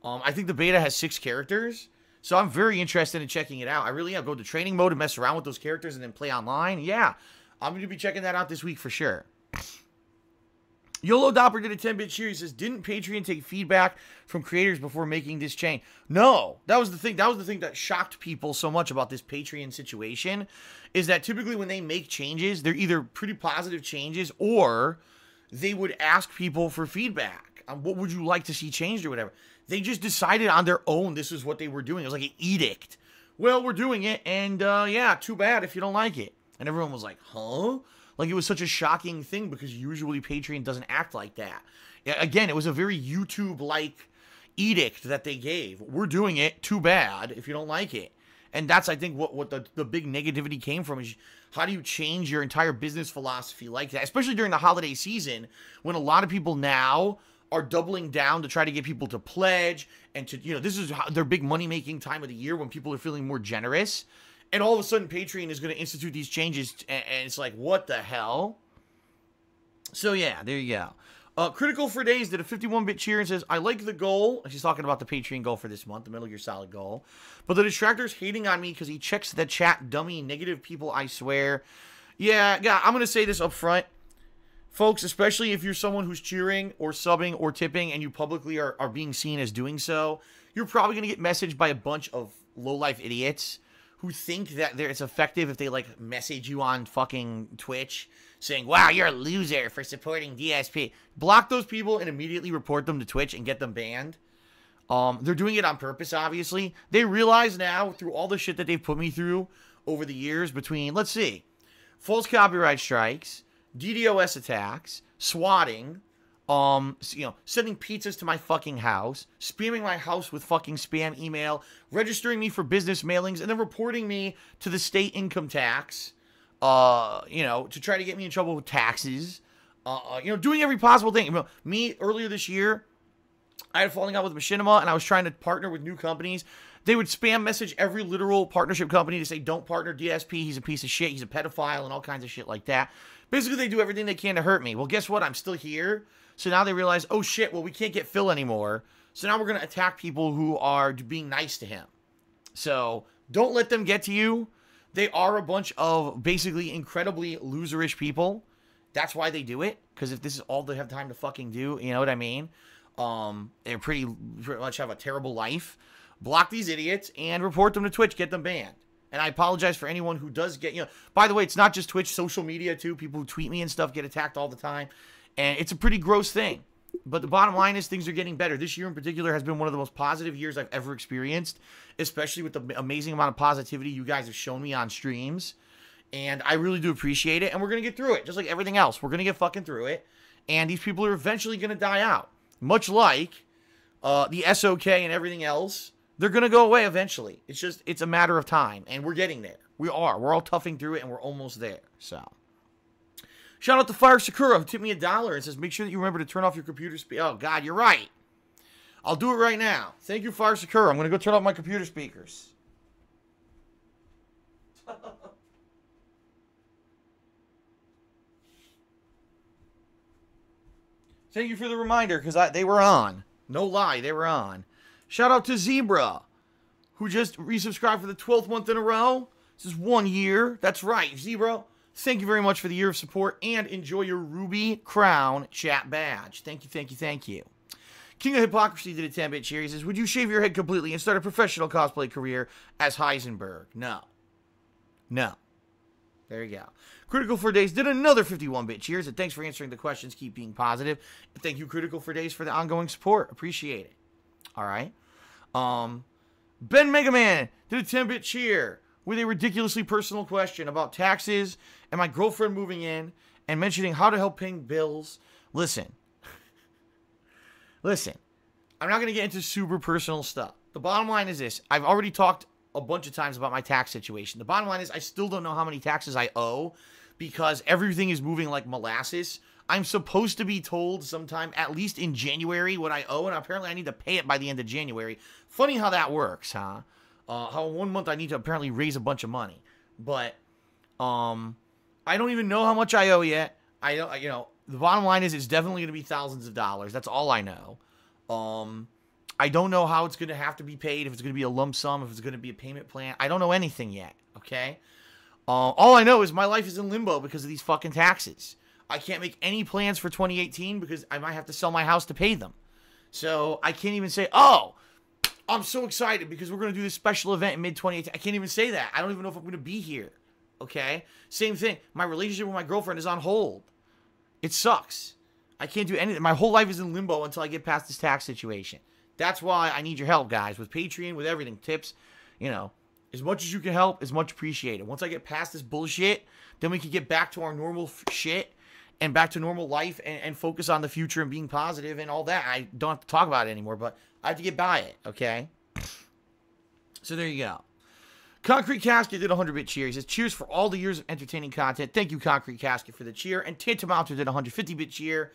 I think the beta has 6 characters. So I'm very interested in checking it out. I really am. Go to training mode and mess around with those characters and then play online. Yeah, I'm going to be checking that out this week for sure. YOLO Dopper did a 10-bit cheer. He says, didn't Patreon take feedback from creators before making this change? No, that was the thing. That was the thing that shocked people so much about this Patreon situation, is that typically when they make changes, they're either pretty positive changes or they would ask people for feedback on what would you like to see changed or whatever. They just decided on their own this is what they were doing. It was like an edict. Well, we're doing it, and yeah, too bad if you don't like it. And everyone was like, huh? Like, it was such a shocking thing because usually Patreon doesn't act like that. Again, it was a very YouTube-like edict that they gave. We're doing it, too bad if you don't like it. And that's, I think, what the big negativity came from is how do you change your entire business philosophy like that? Especially during the holiday season when a lot of people now are doubling down to try to get people to pledge and to, you know, this is their big money-making time of the year when people are feeling more generous. And all of a sudden, Patreon is going to institute these changes, and it's like, what the hell? So, yeah, there you go. Critical for Days did a 51-bit cheer and says, I like the goal. She's talking about the Patreon goal for this month, the Metal Gear Solid goal. But the distractor's hating on me because he checks the chat, dummy, negative people, I swear. Yeah, I'm going to say this up front. Folks, especially if you're someone who's cheering or subbing or tipping and you publicly are being seen as doing so, you're probably going to get messaged by a bunch of low-life idiots who think that it's effective if they, like, message you on fucking Twitch saying, wow, you're a loser for supporting DSP. Block those people and immediately report them to Twitch and get them banned. They're doing it on purpose, obviously. They realize now, through all the shit that they've put me through over the years between, let's see, false copyright strikes, DDoS attacks, swatting, Sending pizzas to my fucking house, spamming my house with fucking spam email, registering me for business mailings, and then reporting me to the state income tax, to try to get me in trouble with taxes, doing every possible thing. Me, earlier this year, I had a falling out with Machinima, and I was trying to partner with new companies. They would spam message every literal partnership company to say, don't partner DSP, he's a piece of shit, he's a pedophile, and all kinds of shit like that. Basically, they do everything they can to hurt me. Well, guess what? I'm still here. So now they realize, oh shit, well, we can't get Phil anymore. So now we're going to attack people who are being nice to him. So don't let them get to you. They are a bunch of basically incredibly loserish people. That's why they do it. Because if this is all they have time to fucking do, you know what I mean? They pretty much have a terrible life. Block these idiots and report them to Twitch. Get them banned. And I apologize for anyone who does get, by the way, it's not just Twitch, social media too. People who tweet me and stuff get attacked all the time. And it's a pretty gross thing. But the bottom line is things are getting better. This year in particular has been one of the most positive years I've ever experienced, especially with the amazing amount of positivity you guys have shown me on streams. And I really do appreciate it. And we're going to get through it, just like everything else. We're going to get fucking through it. And these people are eventually going to die out. Much like the SOK and everything else. They're going to go away eventually. It's a matter of time. And we're getting there. We are. We're all toughing through it, and we're almost there. So, shout out to Fire Sakura, who tipped me $1 and says, make sure that you remember to turn off your computer speaker. Oh, God, you're right. I'll do it right now. Thank you, Fire Sakura. I'm going to go turn off my computer speakers. Thank you for the reminder, because they were on. No lie, they were on. Shout out to Zebra, who just resubscribed for the 12th month in a row. This is 1 year. That's right, Zebra. Thank you very much for the year of support, and enjoy your Ruby Crown chat badge. Thank you, thank you, thank you. King of Hypocrisy did a 10-bit cheer. He says, would you shave your head completely and start a professional cosplay career as Heisenberg? No. No. There you go. Critical for Days did another 51-bit cheers, and thanks for answering the questions. Keep being positive. And thank you, Critical for Days, for the ongoing support. Appreciate it. All right. Ben Megaman did a 10-bit cheer with a ridiculously personal question about taxes and my girlfriend moving in and mentioning how to help paying bills. Listen. Listen. I'm not going to get into super personal stuff. The bottom line is this. I've already talked a bunch of times about my tax situation. The bottom line is I still don't know how many taxes I owe because everything is moving like molasses. I'm supposed to be told sometime, at least in January, what I owe, and apparently I need to pay it by the end of January. Funny how that works, huh? How in 1 month I need to apparently raise a bunch of money. But, I don't even know how much I owe yet. The bottom line is it's definitely going to be thousands of dollars. That's all I know. I don't know how it's going to have to be paid, if it's going to be a lump sum, if it's going to be a payment plan. I don't know anything yet, okay? All I know is my life is in limbo because of these fucking taxes. I can't make any plans for 2018 because I might have to sell my house to pay them. So I can't even say, oh, I'm so excited because we're going to do this special event in mid-2018. I can't even say that. I don't even know if I'm going to be here, okay? Same thing. My relationship with my girlfriend is on hold. It sucks. I can't do anything. My whole life is in limbo until I get past this tax situation. That's why I need your help, guys, with Patreon, with everything, tips, as much as you can help is much appreciated. Once I get past this bullshit, then we can get back to our normal shit and back to normal life and focus on the future and being positive and all that. I don't have to talk about it anymore, but I have to get by it, okay? So there you go. Concrete Casket did a 100-bit cheer. He says, cheers for all the years of entertaining content. Thank you, Concrete Casket, for the cheer. And Tantamounter did a 150-bit cheer.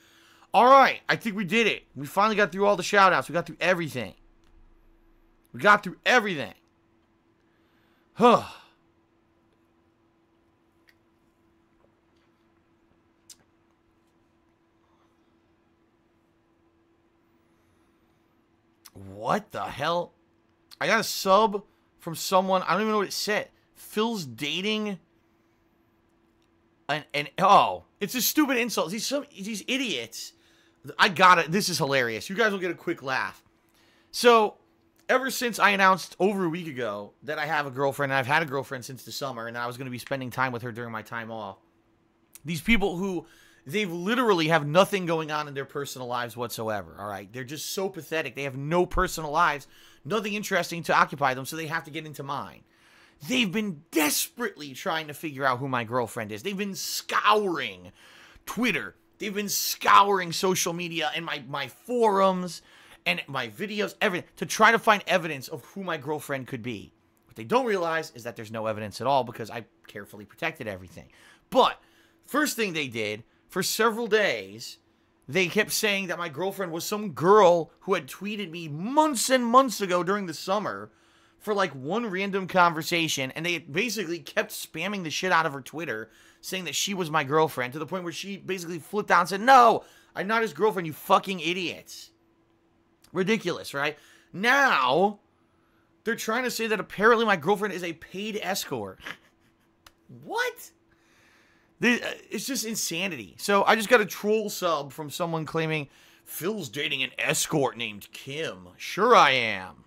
All right, I think we did it. We finally got through all the shout-outs. We got through everything. We got through everything. Huh. What the hell? I got a sub from someone. I don't even know what it said. Phil's dating oh, it's a stupid insult. These idiots. I got it. This is hilarious. You guys will get a quick laugh. So, ever since I announced over a week ago that I have a girlfriend, and I've had a girlfriend since the summer, and I was going to be spending time with her during my time off, these people who, they've literally have nothing going on in their personal lives whatsoever, all right? They're just so pathetic. They have no personal lives, nothing interesting to occupy them, so they have to get into mine. They've been desperately trying to figure out who my girlfriend is. They've been scouring Twitter, They've been scouring social media and my forums and my videos, everything, to try to find evidence of who my girlfriend could be. What they don't realize is that there's no evidence at all because I carefully protected everything. But first thing they did, for several days, they kept saying that my girlfriend was some girl who had tweeted me months and months ago during the summer for like one random conversation, and they basically kept spamming the shit out of her Twitter, saying that she was my girlfriend, to the point where she basically flipped out and said, "No, I'm not his girlfriend, you fucking idiots." Ridiculous, right? Now, they're trying to say that apparently my girlfriend is a paid escort. What? It's just insanity. So I just got a troll sub from someone claiming, "Phil's dating an escort named Kim." Sure I am.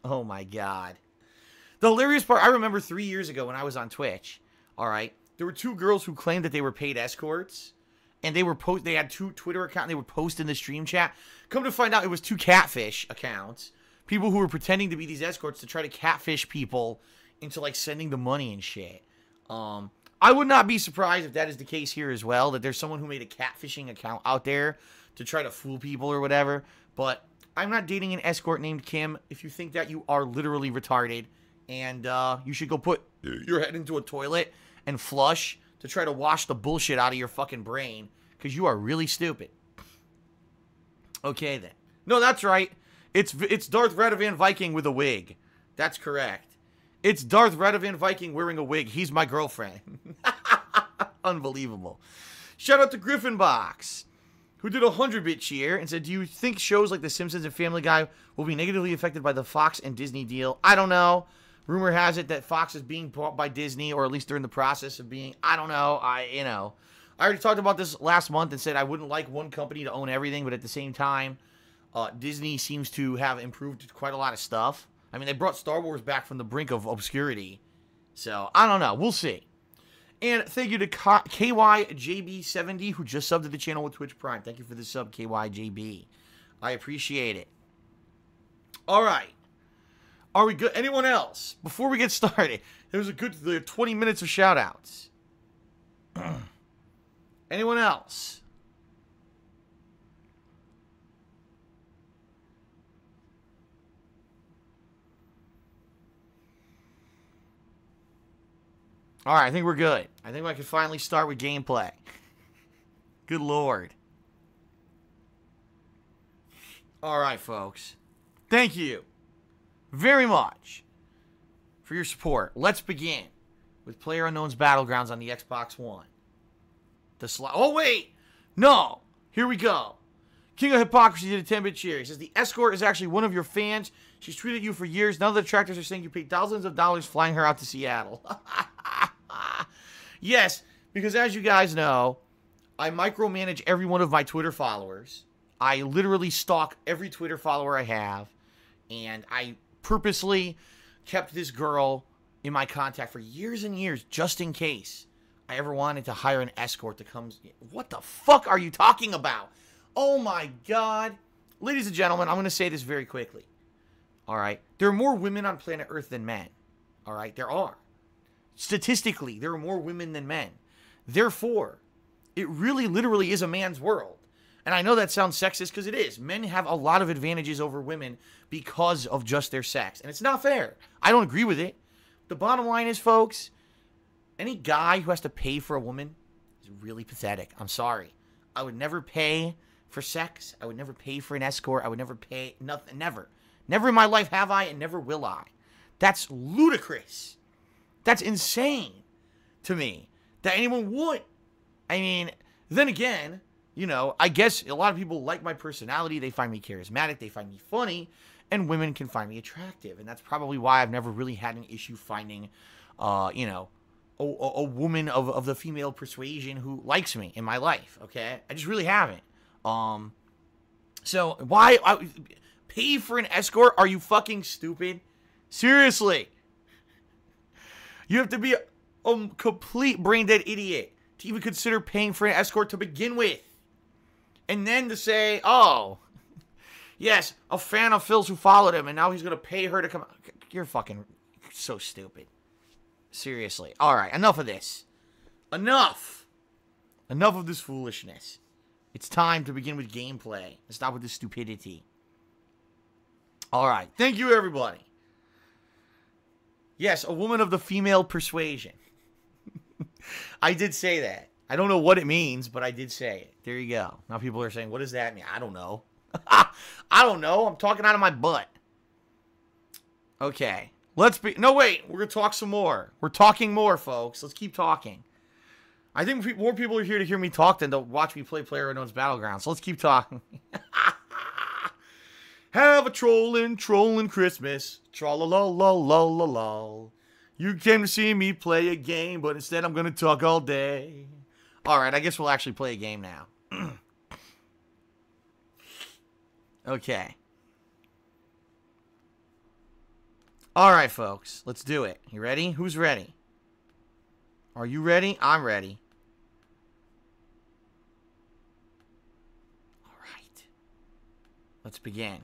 Oh my god. The hilarious part, I remember 3 years ago when I was on Twitch, alright, there were two girls who claimed that they were paid escorts, and they had two Twitter accounts, and they would post in the stream chat. Come to find out, it was two catfish accounts. People who were pretending to be these escorts to try to catfish people into, like, sending the money and shit. I would not be surprised if that is the case here as well, that there's someone who made a catfishing account out there to try to fool people or whatever, but I'm not dating an escort named Kim. If you think that, you are literally retarded, and you should go put your head into a toilet and flush to try to wash the bullshit out of your fucking brain, because you are really stupid. Okay, then. No, that's right. It's Darth Radovan Viking with a wig. That's correct. It's Darth Radovan Viking wearing a wig. He's my girlfriend. Unbelievable. Shout out to Griffin Box, who did a 100-bit cheer and said, "Do you think shows like The Simpsons and Family Guy will be negatively affected by the Fox and Disney deal?" I don't know. Rumor has it that Fox is being bought by Disney, or at least they're in the process of being. I don't know. I already talked about this last month and said I wouldn't like one company to own everything, but at the same time, Disney seems to have improved quite a lot of stuff. I mean, they brought Star Wars back from the brink of obscurity. So, I don't know. We'll see. And thank you to KYJB70, who just subbed to the channel with Twitch Prime. Thank you for the sub, KYJB. I appreciate it. All right. Are we good? Anyone else? Before we get started, there was a good 20 minutes of shout-outs. Anyone else? All right, I think we're good. I think I can finally start with gameplay. Good lord. All right, folks. Thank you very much for your support. Let's begin with PlayerUnknown's Battlegrounds on the Xbox One. Oh, wait! No! Here we go. King of Hypocrisy did a 10-bit cheer. He says, "The escort is actually one of your fans. She's tweeted you for years. Now the detractors are saying you paid thousands of dollars flying her out to Seattle." Yes, because as you guys know, I micromanage every one of my Twitter followers. I literally stalk every Twitter follower I have. And I purposely kept this girl in my contact for years and years, just in case I ever wanted to hire an escort to come. What the fuck are you talking about? Oh my god. Ladies and gentlemen, I'm going to say this very quickly. Alright? There are more women on planet Earth than men. Alright? There are. Statistically, there are more women than men. Therefore, it really literally is a man's world. And I know that sounds sexist because it is. Men have a lot of advantages over women because of just their sex. And it's not fair. I don't agree with it. The bottom line is, folks, any guy who has to pay for a woman is really pathetic. I'm sorry. I would never pay for sex. I would never pay for an escort. I would never pay nothing. Never. Never in my life have I, and never will I. That's ludicrous. That's insane to me that anyone would. I mean, then again, you know, I guess a lot of people like my personality. They find me charismatic. They find me funny. And women can find me attractive. And that's probably why I've never really had an issue finding, you know, a woman of the female persuasion who likes me in my life, okay? I just really haven't. So, why pay for an escort? Are you fucking stupid? Seriously. You have to be a complete brain-dead idiot to even consider paying for an escort to begin with. And then to say, oh, yes, a fan of Phil's who followed him, and now he's going to pay her to come. You're fucking so stupid. Seriously. All right, enough of this. Enough. Enough of this foolishness. It's time to begin with gameplay. And stop with this stupidity. Alright. Thank you, everybody. Yes, a woman of the female persuasion. I did say that. I don't know what it means, but I did say it. There you go. Now people are saying, what does that mean? I don't know. I don't know. I'm talking out of my butt. Okay. No, wait. We're going to talk some more. We're talking more, folks. Let's keep talking. I think more people are here to hear me talk than to watch me play PlayerUnknown's Battlegrounds. So let's keep talking. Have a trolling Christmas. Tra-la-la-la-la-la-la. You came to see me play a game, but instead I'm going to talk all day. Alright, I guess we'll actually play a game now. Okay. Alright, folks. Let's do it. You ready? Who's ready? Are you ready? I'm ready. Alright. Let's begin.